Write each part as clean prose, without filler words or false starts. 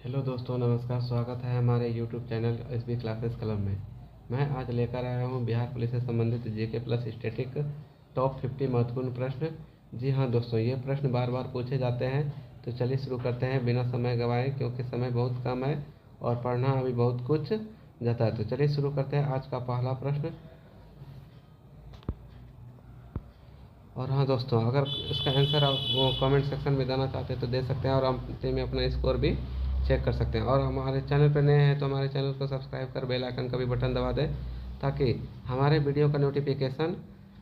Hello दोस्तों, नमस्कार। स्वागत है हमारे YouTube channel SB classes club में। मैं आज लेकर आया हूं बिहार पुलिस से संबंधित जीके प्लस स्टैटिक टॉप 50 महत्वपूर्ण प्रश्न। जी हाँ दोस्तों, ये प्रश्न बार बार पूछे जाते हैं। तो चलिए शुरू करते हैं बिना समय गंवाए, क्योंकि समय बहुत कम है और पढ़ना अभी बहुत कुछ जाता है। तो चलिए शुरू करते हैं आज का पहला प्रश्न। और हाँ दोस्तों, अगर इसका आंसर आप वो कमेंट सेक्शन में देना चाहते हैं तो दे सकते हैं, और हम में अपना स्कोर भी चेक कर सकते हैं। और हमारे चैनल पर नए हैं तो हमारे चैनल को सब्सक्राइब कर बेल आइकन का भी बटन दबा दें, ताकि हमारे वीडियो का नोटिफिकेशन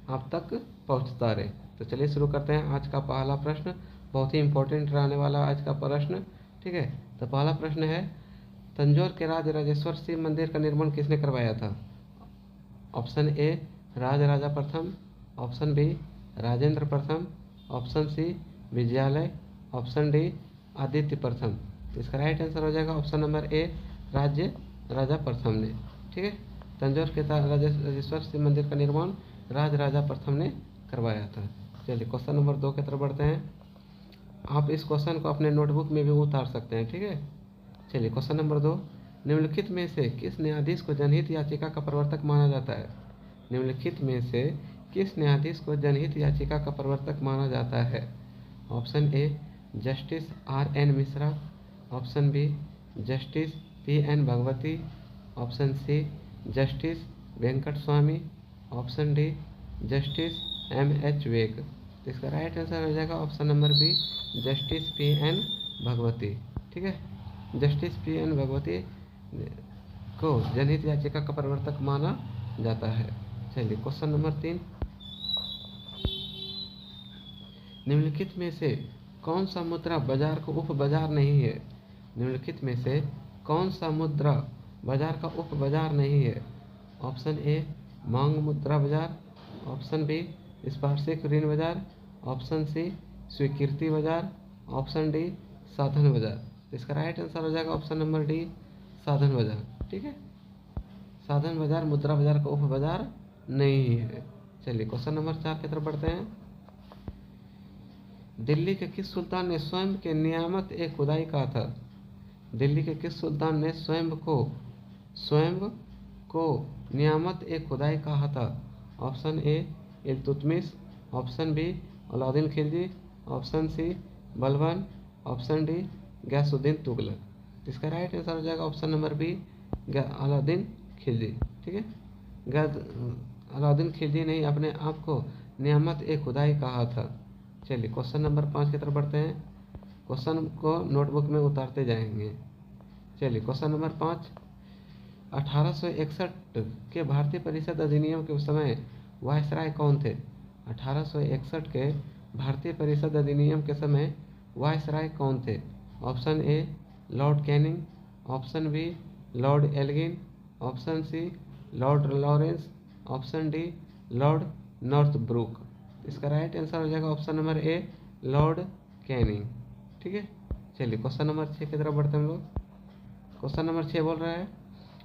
आप तक पहुंचता रहे। तो चलिए शुरू करते हैं आज का पहला प्रश्न। बहुत ही इंपॉर्टेंट रहने वाला आज का प्रश्न, ठीक है। तो पहला प्रश्न है, तंजौर के राजराजेश्वर शिव मंदिर का निर्माण किसने करवाया था? ऑप्शन ए राजराजा प्रथम, ऑप्शन बी राजेंद्र प्रथम, option C Vijayalaya, option D Aditya प्रथम। तो इसका राइट आंसर हो जाएगा ऑप्शन नंबर ए, राज्य राजा प्रथम ने, ठीक है। तंजौर के राजेश्वर शिव मंदिर का निर्माण राजा प्रथम ने करवाया था। चलिए क्वेश्चन नंबर 2 की तरफ बढ़ते हैं। आप इस क्वेश्चन को अपने नोटबुक में भी उतार सकते हैं, ठीक है। चलिए क्वेश्चन नंबर 2, निम्नलिखित में से किस न्यायाधीश को जनहित याचिका का प्रवर्तक माना जाता है? निम्नलिखित में से किस न्यायाधीश को जनहित याचिका का प्रवर्तक माना जाता है? Option A justice R.N. Mishra, option B justice P.N. Bhagwati, option C justice Venkat Swami, option D justice M.H. Beg. तो इसका राइट आंसर हो जाएगा option number B, justice P.N. Bhagwati, ठीक है। Justice P.N. भगवती को जनहित याचिका का प्रवर्तक माना जाता है। चलिए क्वेश्चन नंबर 3, निम्नलिखित में से कौन सा मुद्रा बाजार का उप बाजार नहीं है? निम्नलिखित में से कौन सा मुद्रा बाजार का उप बाजार नहीं है? ऑप्शन ए मांग मुद्रा बाजार, ऑप्शन बी स्पार्शिक ऋण बाजार, ऑप्शन सी स्वीकृति बाजार, ऑप्शन डी साधन बाजार। इसका राइट आंसर हो जाएगा ऑप्शन नंबर डी, साधन बाजार, ठीक है। साधन बाजार मुद्रा बाजार का उप बाजार नहीं है। चलिए क्वेश्चन नंबर 4 की तरफ बढ़ते हैं। दिल्ली के किस सुल्तान ने स्वयं के नियामत ए खुदाई कहा था? दिल्ली के किस सुल्तान ने स्वयं को नियामत ए खुदाई कहा था? Option A Iltutmish, option B Alauddin Khilji, option C Balban, option D Ghiyasuddin Tughlaq. इसका राइट आंसर हो जाएगा option number B, Alauddin Khilji, ठीक है। अलाउद्दीन खिलजी ने अपने आप को नियामत ए खुदाई कहा था। चलिए क्वेश्चन नंबर 5 की तरफ बढ़ते हैं। क्वेश्चन को नोटबुक में उतारते जाएंगे। चलिए क्वेश्चन नंबर 5, 1861 के भारतीय परिषद अधिनियम के समय वायसराय कौन थे? 1861 के भारतीय परिषद अधिनियम के समय वायसराय कौन थे? Option A Lord Canning, option B Lord Elgin, option C Lord Lawrence, option D Lord Northbrook. इसका राइट आंसर हो जाएगा option number A, Lord Canning, ठीक है। चलिए क्वेश्चन नंबर 6 की तरफ बढ़ते हैं हम लोग। क्वेश्चन नंबर 6 बोल रहा है,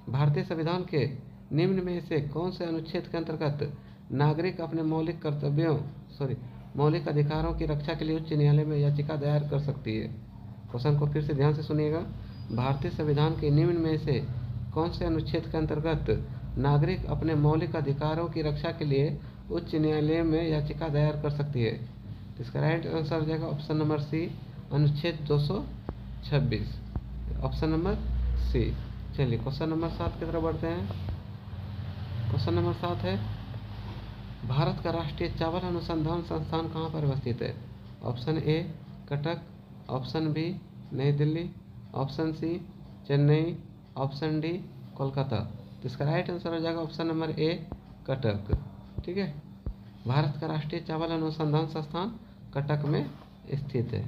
भारतीय संविधान के निम्न में से कौन से अनुच्छेद के अंतर्गत नागरिक अपने मौलिक अधिकारों की रक्षा के लिए उच्च न्यायालय में याचिका दायर कर सकती है? क्वेश्चन को फिर से ध्यान से सुनिएगा। भारतीय संविधान के निम्न में से कौन से अनुच्छेद के अंतर्गत नागरिक अपने मौलिक अधिकारों की रक्षा के लिए उच्च न्यायालय में याचिका दायर कर सकती है? तो इसका राइट आंसर हो जाएगा ऑप्शन नंबर सी, अनुच्छेद 226, ऑप्शन नंबर सी। चलिए क्वेश्चन नंबर 7 की तरफ बढ़ते हैं। क्वेश्चन नंबर 7 है, भारत का राष्ट्रीय चावल अनुसंधान संस्थान कहाँ पर अवस्थित है? Option A Cuttack, option B Nai Delhi, option C Chennai, option D Kolkata. तो इसका राइट आंसर हो जाएगा ऑप्शन नंबर ए, कटक, ठीक है। भारत का राष्ट्रीय चावल अनुसंधान संस्थान कटक में स्थित है।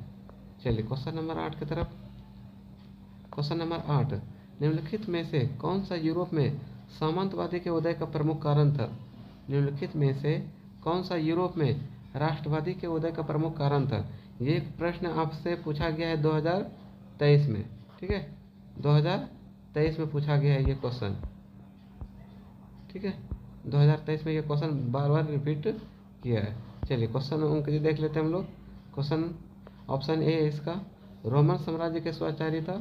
चलिए क्वेश्चन नंबर 8 की तरफ। क्वेश्चन नंबर 8, निम्नलिखित में से कौन सा यूरोप में सामंतवादी के उदय का प्रमुख कारण था? निम्नलिखित में से कौन सा यूरोप में राष्ट्रवादी के उदय का प्रमुख कारण था? ये एक प्रश्न आपसे पूछा गया है 2023 में, ठीक है। 2023 में पूछा गया है ये क्वेश्चन, ठीक है। 2023 में ये क्वेश्चन बार बार रिपीट किया है। चलिए क्वेश्चन उनके देख लेते हैं हम लोग। क्वेश्चन ऑप्शन ए है इसका, रोमन साम्राज्य के स्वचारिता,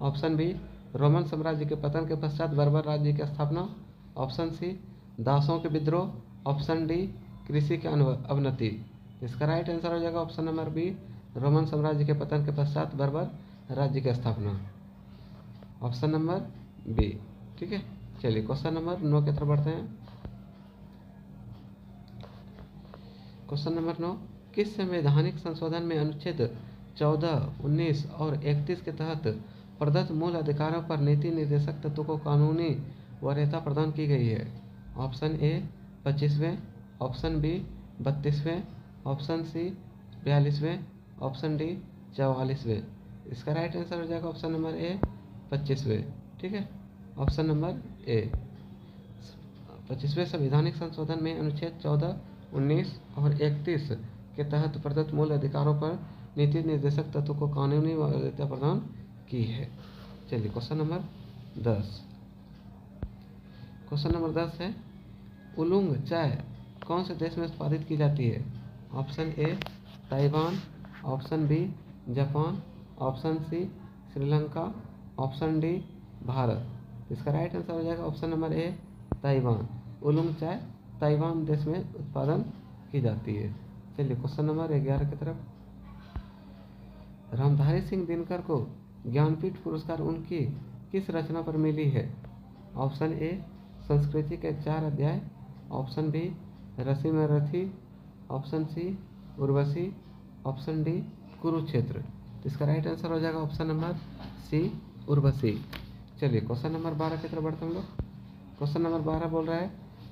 ऑप्शन बी रोमन साम्राज्य के पतन के पश्चात बर्बर राज्य की स्थापना, ऑप्शन सी दासों के विद्रोह, ऑप्शन डी कृषि की अवनति। इसका राइट आंसर हो जाएगा ऑप्शन नंबर बी रोमन साम्राज्य के पतन के पश्चात बर्बर राज्य की स्थापना, ऑप्शन नंबर बी। ठीक है, चलिए क्वेश्चन नंबर 9 की तरफ बढ़ते हैं। क्वेश्चन नंबर 9, किस संवैधानिक संशोधन में अनुच्छेद 14, 19 और 31 के तहत प्रदत्त मूल अधिकारों पर नीति निर्देशक तत्वों को कानूनी वरीयता प्रदान की गई है? ऑप्शन ए 25वें, ऑप्शन बी 32वें, ऑप्शन सी 42वें, ऑप्शन डी 44वें। इसका राइट आंसर हो जाएगा ऑप्शन नंबर ए 25वें। ठीक है, ऑप्शन नंबर ए 25वें संवैधानिक संशोधन में अनुच्छेद 14, 19 और 31 के तहत प्रदत्त मूल अधिकारों पर नीति निर्देशक तत्वों को कानूनी वरीयता प्रदान की है। चलिए क्वेश्चन नंबर 10। क्वेश्चन नंबर 10 है, उलुंग चाय कौन से देश में उत्पादित की जाती है? Option A Taiwan, option B Japan, option C Sri Lanka, option D Bharat. इसका राइट आंसर हो जाएगा option number A Taiwan. Oolong चाय ताइवान देश में उत्पादन की जाती है। चलिए क्वेश्चन नंबर 11 की तरफ। रामधारी सिंह दिनकर को ज्ञानपीठ पुरस्कार उनकी किस रचना पर मिली है? ऑप्शन ए संस्कृति के 4 अध्याय, ऑप्शन बी रसी में रथी, option C Urvashi, option D Kurukshetra. इसका राइट आंसर हो जाएगा ऑप्शन नंबर सी उर्वशी। चलिए क्वेश्चन नंबर 12 की तरफ बढ़ते हम लोग। क्वेश्चन नंबर 12 बोल रहा है,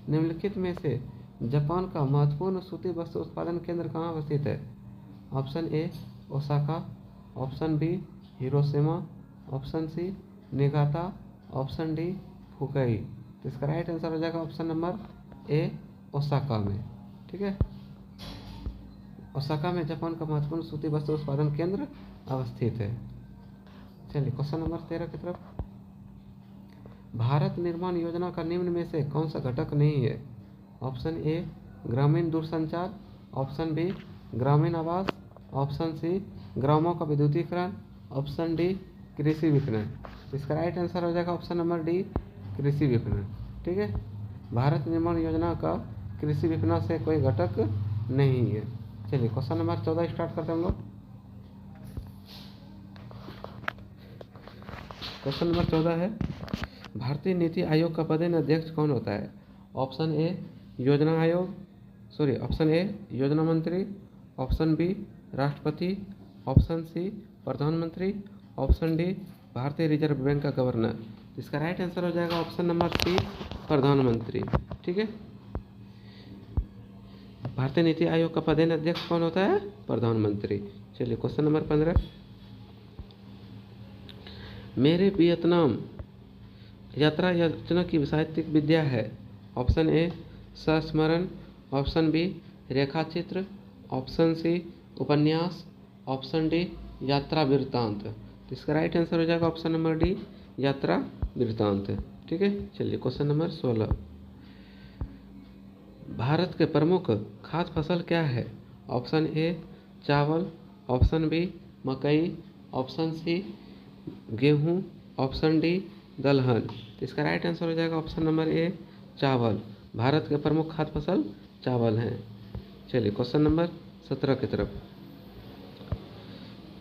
निम्नलिखित में से जापान का महत्वपूर्ण सूती वस्त्र उत्पादन केंद्र कहाँ अवस्थित है? Option A Osaka, option B Hiroshima, option C Niigata, option D Fukui. तो इसका राइट आंसर हो जाएगा ऑप्शन नंबर ए ओसाका में। ठीक है, ओसाका में जापान का महत्वपूर्ण सूती वस्त्र उत्पादन केंद्र अवस्थित है। चलिए क्वेश्चन नंबर 13 की तरफ। भारत निर्माण योजना का निम्न में से कौन सा घटक नहीं है? ऑप्शन ए ग्रामीण दूरसंचार, option B Gramin Awas, option C ग्रामों का विद्युतीकरण, ऑप्शन डी कृषि विपणन। इसका राइट आंसर हो जाएगा ऑप्शन नंबर डी कृषि विपणन। ठीक है, भारत निर्माण योजना का कृषि विपणन से कोई घटक नहीं है। चलिए क्वेश्चन नंबर 14 स्टार्ट करते हैं हम लोग। क्वेश्चन नंबर 14 है, भारतीय नीति आयोग का पदेन अध्यक्ष कौन होता है? ऑप्शन ए ऑप्शन ए योजना मंत्री, ऑप्शन बी राष्ट्रपति, ऑप्शन सी प्रधानमंत्री, ऑप्शन डी भारतीय रिजर्व बैंक का गवर्नर। इसका राइट आंसर हो जाएगा ऑप्शन नंबर सी प्रधानमंत्री। ठीक है, भारतीय नीति आयोग का पदेन अध्यक्ष कौन होता है? प्रधानमंत्री। चलिए क्वेश्चन नंबर 15, मेरे वियतनाम यात्रा योजना की साहित्यिक विद्या है? ऑप्शन ए संस्मरण, ऑप्शन बी रेखाचित्र, ऑप्शन सी उपन्यास, ऑप्शन डी यात्रा वृत्तांत। तो इसका राइट आंसर हो जाएगा ऑप्शन नंबर डी यात्रा वृत्तांत। ठीक है, चलिए क्वेश्चन नंबर 16, भारत के प्रमुख खाद्य फसल क्या है? ऑप्शन ए चावल, ऑप्शन बी मकई, ऑप्शन सी गेहूँ, ऑप्शन डी दलहन। तो इसका राइट आंसर हो जाएगा ऑप्शन नंबर ए चावल। भारत के प्रमुख खाद्य फसल चावल हैं। चलिए क्वेश्चन नंबर 17 की तरफ।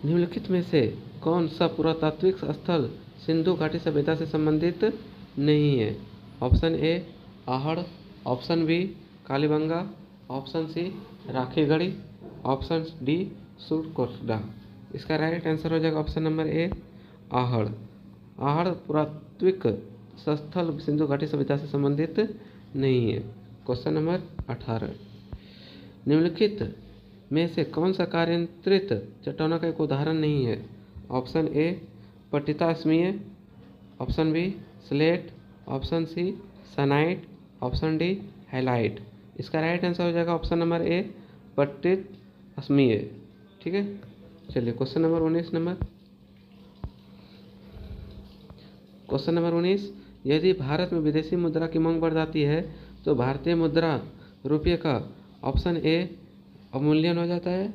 निम्नलिखित में से कौन सा पुरातात्विक स्थल सिंधु घाटी सभ्यता से संबंधित नहीं है? Option A Ahar, option B Kalibangan, option C Rakhigarhi, option D Surkotada. इसका राइट आंसर हो जाएगा option number A Ahar. Ahar पुरातात्विक स्थल सिंधु घाटी सभ्यता से संबंधित नहीं है। क्वेश्चन नंबर 18, निम्नलिखित में से कौन सा कार्यांतरित चट्टानों का एक उदाहरण नहीं है? ऑप्शन ए पट्टिताश्मीय, option B slate, option C सनाइट, ऑप्शन डी हैलाइट। इसका राइट आंसर हो जाएगा ऑप्शन नंबर ए पट्टिताश्मीय। ठीक है, चलिए क्वेश्चन नंबर 19 क्वेश्चन नंबर 19, यदि भारत में विदेशी मुद्रा की मांग बढ़ जाती है तो भारतीय मुद्रा रुपये का ऑप्शन ए अवमूल्यन हो जाता है,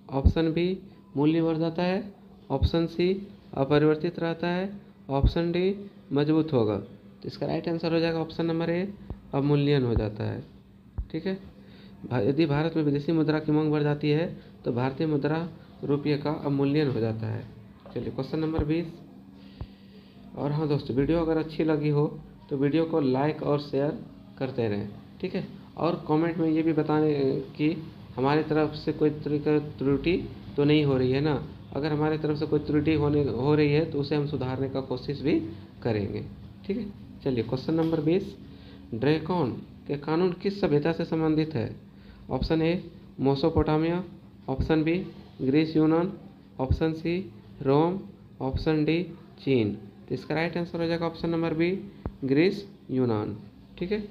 ऑप्शन बी मूल्य बढ़ जाता है, ऑप्शन सी अपरिवर्तित रहता है, ऑप्शन डी मजबूत होगा। तो इसका राइट आंसर हो जाएगा ऑप्शन नंबर ए, अवमूल्यन हो जाता है। ठीक है, यदि भारत में विदेशी मुद्रा की मांग बढ़ जाती है तो भारतीय मुद्रा रुपये का अवमूल्यन हो जाता है। चलिए क्वेश्चन नंबर 20। और हाँ दोस्तों, वीडियो अगर अच्छी लगी हो तो वीडियो को लाइक और शेयर करते रहें। ठीक है, और कमेंट में ये भी बताने कि हमारी तरफ से कोई त्रुटि तो नहीं हो रही है ना। अगर हमारी तरफ से कोई त्रुटि हो रही है तो उसे हम सुधारने का कोशिश भी करेंगे। ठीक है, चलिए क्वेश्चन नंबर 20। ड्रैकन के कानून किस सभ्यता से संबंधित है? Option A Mesopotamia, option B Greece Yunan, option C Rome, option D Chin. तो इसका राइट आंसर हो जाएगा ऑप्शन नंबर बी, ग्रीस यूनान। ठीक है,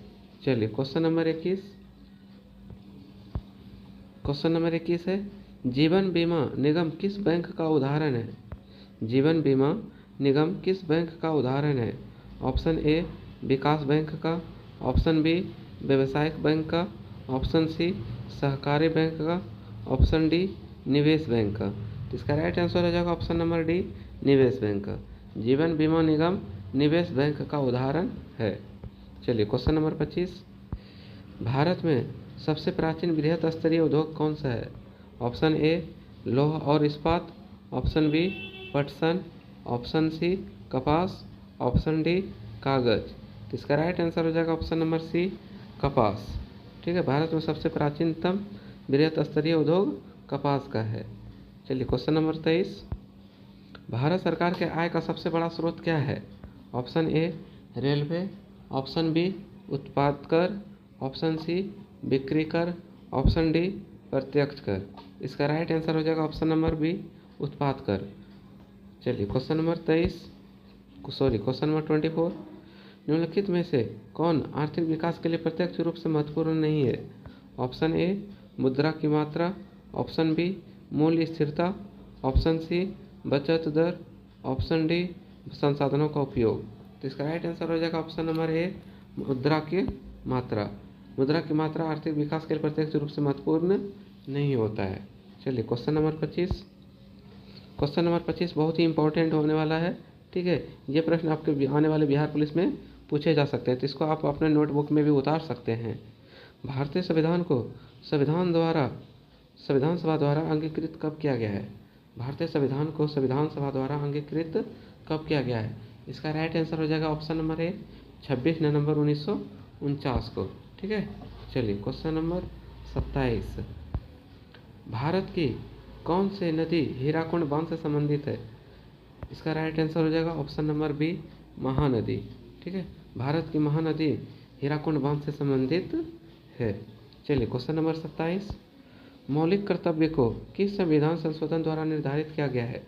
चलिए क्वेश्चन नंबर 21। क्वेश्चन नंबर 21 है, जीवन बीमा निगम किस बैंक का उदाहरण है? जीवन बीमा निगम किस बैंक का उदाहरण है? ऑप्शन ए विकास बैंक का, ऑप्शन बी व्यवसायिक बैंक का, ऑप्शन सी सहकारी बैंक का, ऑप्शन डी निवेश बैंक का। तो इसका राइट आंसर हो जाएगा ऑप्शन नंबर डी, निवेश बैंक का। जीवन बीमा निगम निवेश बैंक का उदाहरण है। चलिए क्वेश्चन नंबर 25। भारत में सबसे प्राचीन बृहत स्तरीय उद्योग कौन सा है? ऑप्शन ए लौह और इस्पात, ऑप्शन बी पटसन, ऑप्शन सी कपास, ऑप्शन डी कागज। तो इसका राइट आंसर हो जाएगा ऑप्शन नंबर सी, कपास। ठीक है, भारत में सबसे प्राचीनतम बृहत स्तरीय उद्योग कपास का है। चलिए क्वेश्चन नंबर 23। भारत सरकार के आय का सबसे बड़ा स्रोत क्या है? Option A railway, option B उत्पाद कर, ऑप्शन सी बिक्री कर, ऑप्शन डी प्रत्यक्ष कर। इसका राइट आंसर हो जाएगा ऑप्शन नंबर बी, उत्पाद कर। चलिए क्वेश्चन नंबर 24। निम्नलिखित में से कौन आर्थिक विकास के लिए प्रत्यक्ष रूप से महत्वपूर्ण नहीं है? ऑप्शन ए मुद्रा की मात्रा, ऑप्शन बी मूल्य स्थिरता, ऑप्शन सी बचत दर, ऑप्शन डी संसाधनों का उपयोग। तो इसका राइट आंसर हो जाएगा ऑप्शन नंबर ए, मुद्रा की मात्रा। मुद्रा की मात्रा आर्थिक विकास के लिए प्रत्यक्ष रूप से महत्वपूर्ण नहीं होता है। चलिए क्वेश्चन नंबर 25। क्वेश्चन नंबर 25 बहुत ही इंपॉर्टेंट होने वाला है। ठीक है, ये प्रश्न आपके आने वाले बिहार पुलिस में पूछे जा सकते हैं, तो इसको आप अपने नोटबुक में भी उतार सकते हैं। भारतीय संविधान को संविधान सभा द्वारा अंगीकृत कब किया गया है? भारतीय संविधान को संविधान सभा द्वारा अंगीकृत कब किया गया है? इसका राइट आंसर हो जाएगा ऑप्शन नंबर ए, 26 नवंबर 1949 को। ठीक है, चलिए क्वेश्चन नंबर 27। भारत की कौन सी नदी हीराकुंड बांध से संबंधित है? इसका राइट आंसर हो जाएगा ऑप्शन नंबर बी, महानदी। ठीक है, भारत की महानदी हीराकुंड बांध से संबंधित है। चलिए क्वेश्चन नंबर 27। मौलिक कर्तव्य को किस संविधान संशोधन द्वारा निर्धारित किया गया है?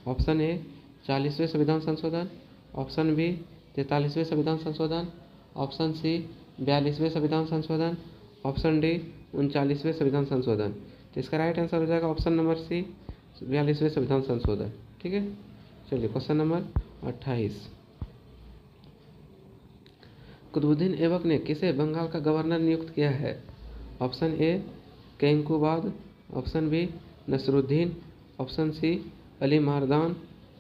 ऑप्शन ए 40वें संविधान संशोधन, ऑप्शन बी 43वें संविधान संशोधन, ऑप्शन सी 42वें संविधान संशोधन, ऑप्शन डी 39वें संविधान संशोधन। तो इसका राइट आंसर हो जाएगा ऑप्शन नंबर सी, 42वें संविधान संशोधन। ठीक है, चलिए क्वेश्चन नंबर 28। कुतुबुद्दीन ऐबक ने किसे बंगाल का गवर्नर नियुक्त किया है? Option A Kaikubad, option B Nasiruddin, option C Ali Mardan,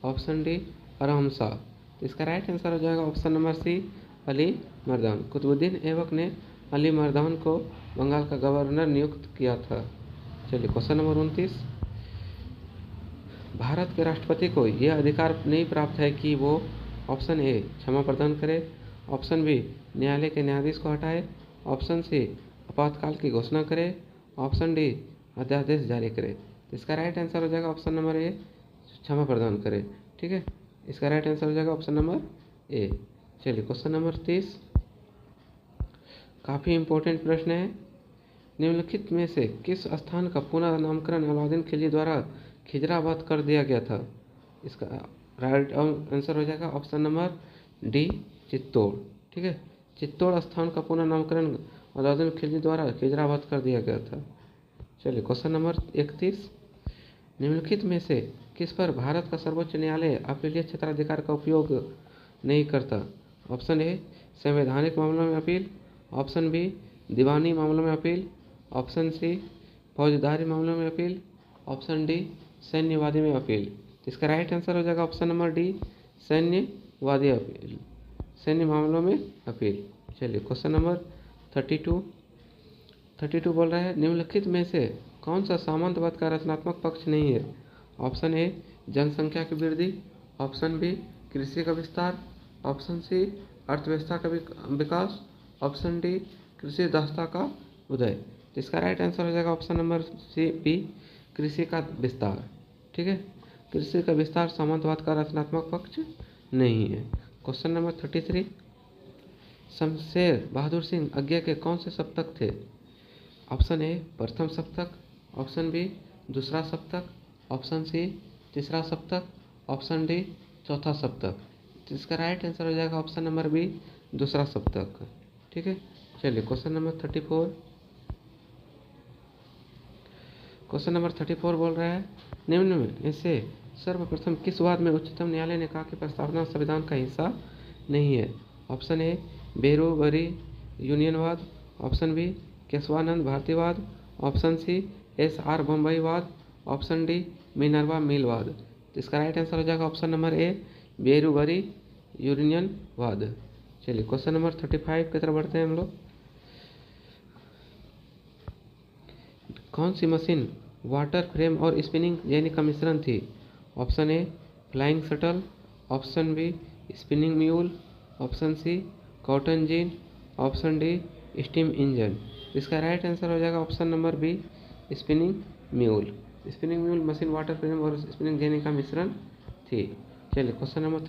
option D अरहमसा। तो इसका राइट आंसर हो जाएगा option number C, Ali Mardan. Qutubuddin Aibak ने अली मर्दान को बंगाल का गवर्नर नियुक्त किया था। चलिए क्वेश्चन नंबर 29। भारत के राष्ट्रपति को यह अधिकार नहीं प्राप्त है कि वो ऑप्शन ए क्षमा प्रदान करे, ऑप्शन बी न्यायालय के न्यायाधीश को हटाए, ऑप्शन सी आपातकाल की घोषणा करे, ऑप्शन डी अध्यादेश जारी करे। तो इसका राइट आंसर हो जाएगा ऑप्शन नंबर ए, क्षमा प्रदान करे। ठीक है, इसका राइट आंसर हो जाएगा ऑप्शन नंबर ए। चलिए क्वेश्चन नंबर 30 काफ़ी इंपॉर्टेंट प्रश्न है। निम्नलिखित में से किस स्थान का पुनः नामकरण अलाउद्दीन खिलजी द्वारा खिजराबाद कर दिया गया था? इसका राइट आंसर हो जाएगा ऑप्शन नंबर डी, चित्तौड़। ठीक है, चित्तौड़ स्थान का पुनः नामकरण अलाउद्दीन खिलजी द्वारा खिजराबाद कर दिया गया था। चलिए क्वेश्चन नंबर 31। निम्नलिखित में से किस पर भारत का सर्वोच्च न्यायालय अपीलीय क्षेत्राधिकार का उपयोग नहीं करता? ऑप्शन ए संवैधानिक मामलों में अपील, ऑप्शन बी दीवानी मामलों में अपील, ऑप्शन सी फौजदारी मामलों में अपील, ऑप्शन डी सैन्यवादी में अपील। तो इसका राइट आंसर हो जाएगा ऑप्शन नंबर डी, सैन्यवादी अपील, सैन्य मामलों में अपील। चलिए क्वेश्चन नंबर 32 बोल रहा है निम्नलिखित में से कौन सा सामंतवाद का रचनात्मक पक्ष नहीं है। ऑप्शन ए जनसंख्या की वृद्धि, ऑप्शन बी कृषि का विस्तार, ऑप्शन सी अर्थव्यवस्था का विकास, ऑप्शन डी कृषि दक्षता का उदय। तो इसका राइट आंसर हो जाएगा ऑप्शन नंबर सी बी, कृषि का विस्तार। ठीक है, कृषि का विस्तार सामंतवाद का रचनात्मक पक्ष नहीं है। क्वेश्चन नंबर 33 शमशेर बहादुर सिंह आज्ञा के कौन से सप्तक थे। ऑप्शन ए प्रथम सप्तक, ऑप्शन बी दूसरा सप्तक, ऑप्शन सी तीसरा सप्तक, ऑप्शन डी चौथा सप्तक। तो इसका राइट आंसर हो जाएगा ऑप्शन नंबर बी, दूसरा सप्तक। ठीक है, चलिए क्वेश्चन नंबर 34 बोल रहा है निम्न में से सर्वप्रथम किस वाद में उच्चतम न्यायालय ने कहा कि प्रस्तावना संविधान का हिस्सा नहीं है। ऑप्शन ए बेरोबरी यूनियनवाद, ऑप्शन बी केशवानंद भारतीवाद, ऑप्शन सी SR बम्बईवाद, ऑप्शन डी मिनर्वा मिलवाद। तो इसका राइट आंसर हो जाएगा ऑप्शन नंबर ए बेरोबरी यूनियनवाद। चलिए क्वेश्चन नंबर 35 की तरफ बढ़ते हैं हम लोग। कौन सी मशीन वाटर फ्रेम और स्पिनिंग जेनी का मिश्रण थी। Option A flying shuttle, option B spinning mule, option C cotton gin, option D steam engine. इसका राइट आंसर हो जाएगा option number B spinning mule. Spinning mule machine water frame और spinning jenny का मिश्रण थी। चलिए क्वेश्चन नंबर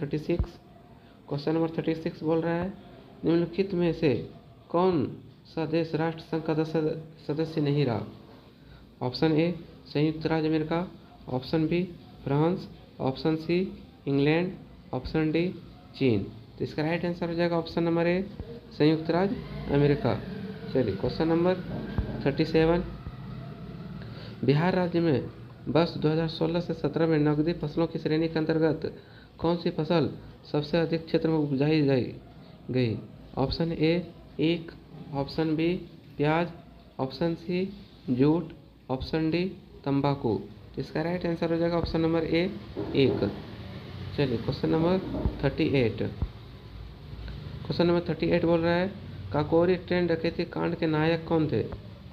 36 बोल रहा है निम्नलिखित में से कौन सा देश राष्ट्र संघ का सदस्य नहीं रहा। ऑप्शन ए संयुक्त राज्य America, option B France, option C England, option D Chin. तो इसका राइट आंसर हो जाएगा ऑप्शन नंबर ए संयुक्त राज्य अमेरिका। चलिए क्वेश्चन नंबर 37 बिहार राज्य में वर्ष 2016 से 17 में नकदी फसलों की श्रेणी के अंतर्गत कौन सी फसल सबसे अधिक क्षेत्र में उपजाई गई। ऑप्शन ए ईख, ऑप्शन बी प्याज, option C jute, option D तंबाकू। इसका राइट आंसर हो जाएगा ऑप्शन नंबर ए ईख। चलिए क्वेश्चन नंबर 38 बोल रहा है काकोरी ट्रेन डकैती कांड के नायक कौन थे।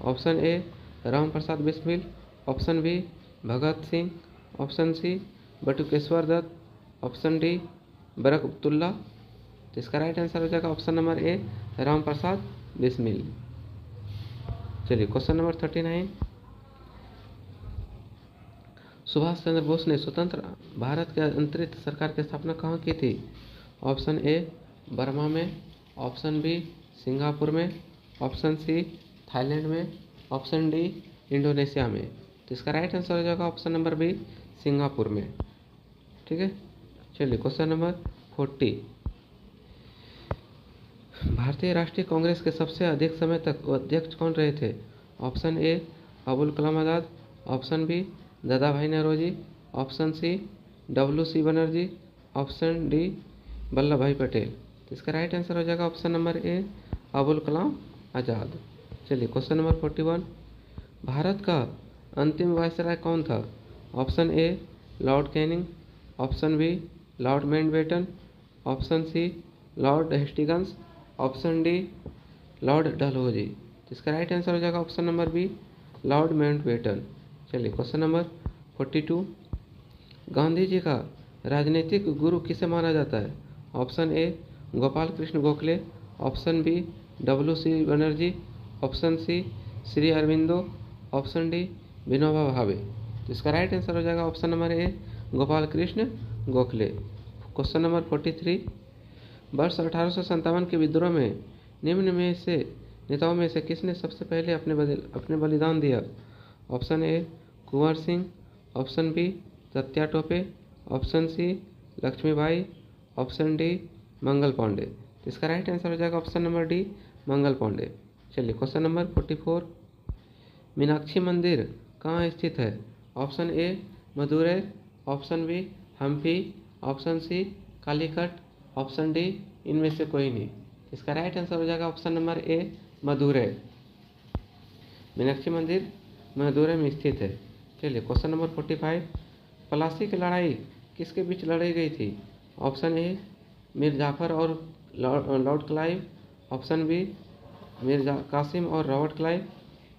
Option A Ram Prasad Bismil, option B Bhagat Singh, option C Batukeshwar Dutt, option D Barkatullah. तो इसका राइट आंसर हो जाएगा option number A Ram Prasad Bismil. चलिए क्वेश्चन नंबर 39 सुभाष चंद्र बोस ने स्वतंत्र भारत के अंतरिक्ष सरकार की स्थापना कहाँ की थी। ऑप्शन ए बर्मा में, ऑप्शन बी सिंगापुर में, ऑप्शन सी थाईलैंड में, ऑप्शन डी इंडोनेशिया में। तो इसका राइट आंसर हो जाएगा ऑप्शन नंबर बी सिंगापुर में। ठीक है, चलिए क्वेश्चन नंबर 40 भारतीय राष्ट्रीय कांग्रेस के सबसे अधिक समय तक अध्यक्ष कौन रहे थे। Option A Abul Kalam Azad, option B Dadabhai Naoroji, option C WC Banerjee, option D Vallabhbhai Patel. तो इसका राइट आंसर हो जाएगा option number A Abul Kalam Azad. चलिए क्वेश्चन नंबर 41 भारत का अंतिम वायसराय कौन था। Option A Lord Canning, option B Lord Mountbatten, option C Lord Hastings, option D Lord Dalhousie. तो इसका राइट आंसर हो जाएगा option number B Lord Mountbatten. चलिए क्वेश्चन नंबर 42 गांधी जी का राजनीतिक गुरु किसे माना जाता है। Option A Gopal Krishna Gokhale, option B WC Banerjee, option C Shri Aurobindo, option D Vinoba Bhave. तो इसका राइट आंसर हो जाएगा ऑप्शन नंबर ए गोपाल कृष्ण गोखले। क्वेश्चन नंबर 43 वर्ष 1857 के विद्रोह में निम्न में से नेताओं में से किसने सबसे पहले अपने बलिदान दिया। Option A Kunwar Singh, option B Tatya Tope, option C Lakshmibai, option D Mangal Pandey. तो इसका राइट आंसर हो जाएगा option number D Mangal Pandey. चलिए क्वेश्चन नंबर 44 मीनाक्षी मंदिर कहाँ स्थित है। Option A Madurai, option B Hampi, option C Calicut, option D इनमें से कोई नहीं। इसका राइट आंसर हो जाएगा option number A Madurai. Meenakshi मंदिर मदुरै में स्थित है। चलिए क्वेश्चन नंबर 45 प्लासी की लड़ाई किसके बीच लड़ी गई थी? ऑप्शन ए मीर जाफ़र और Lord Clive, option B Mir Qasim और Robert Clive,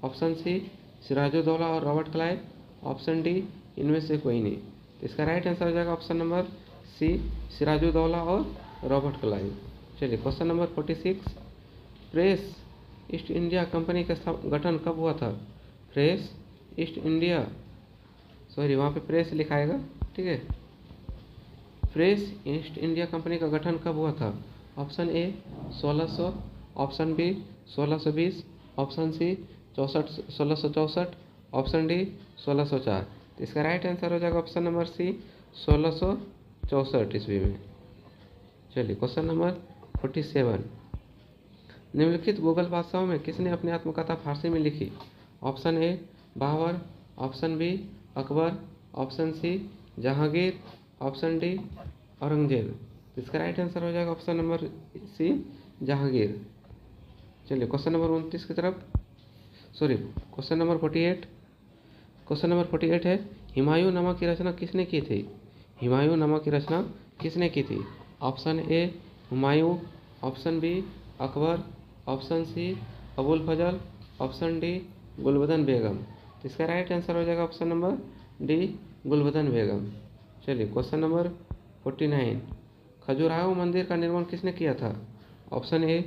option C Sirajuddaula और रॉबर्ट क्लाइव, ऑप्शन डी इनमें से कोई नहीं। तो इसका राइट आंसर हो जाएगा ऑप्शन नंबर सी सिराजुद्दौला और रॉबर्ट क्लाइव। चलिए question number 46, press east India company का गठन कब हुआ था? प्रेस ईस्ट इंडिया, सॉरी वहाँ पे प्रेस लिखाएगा, ठीक है। प्रेस ईस्ट इंडिया कंपनी का गठन कब हुआ था? Option A 1600, option B 1620, option C 1664, option D 1604। तो इसका राइट आंसर हो जाएगा ऑप्शन नंबर सी 1664 ईस्वी में। चलिए क्वेश्चन नंबर 47, निम्नलिखित मुगल बादशाहों में किसने अपनी आत्मकथा फारसी में लिखी? Option A Babur, option B Akbar, option C Jahangir, option D Aurangzeb. इसका राइट आंसर हो जाएगा ऑप्शन नंबर सी जहांगीर। चलिए क्वेश्चन नंबर 29 की तरफ, sorry question number 48। Question number 48 है, हुमायूं नामा की रचना किसने की थी? हुमायूं नामा की रचना किसने की थी? Option A Humayun, option B Akbar, option C Abul Fazl, option D Gulbadan Begum. तो इसका राइट आंसर हो जाएगा option number D Gulbadan Begum. चलिए क्वेश्चन नंबर 49, खजुराहो मंदिर का निर्माण किसने किया था? Option A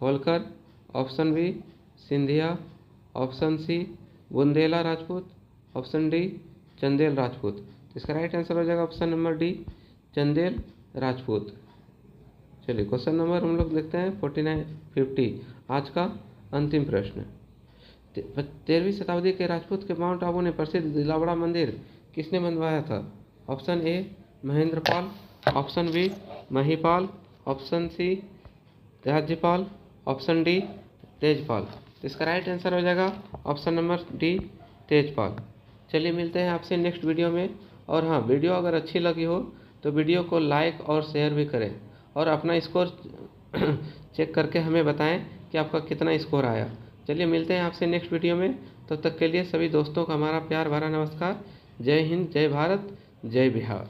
Holkar, option B Scindia, option C Bundela Rajput, option D Chandel Rajput. तो इसका राइट आंसर हो जाएगा option number D Chandel Rajput. चलिए क्वेश्चन नंबर हम लोग देखते हैं 49-50, आज का अंतिम प्रश्न। 13वीं शताब्दी के राजपूत के माउंट आबू ने प्रसिद्ध दिलावड़ा मंदिर किसने बनवाया था? Option A Mahendrapal, option B Mahipal, option C Rajyapal, option D Tejpal. तो इसका राइट आंसर हो जाएगा ऑप्शन नंबर डी तेजपाल। चलिए मिलते हैं आपसे नेक्स्ट वीडियो में। और हाँ, वीडियो अगर अच्छी लगी हो तो वीडियो को लाइक और शेयर भी करें और अपना स्कोर चेक करके हमें बताएं कि आपका कितना स्कोर आया। चलिए मिलते हैं आपसे नेक्स्ट वीडियो में, तब तक के लिए सभी दोस्तों का हमारा प्यार भरा नमस्कार। जय हिंद, जय भारत, जय बिहार।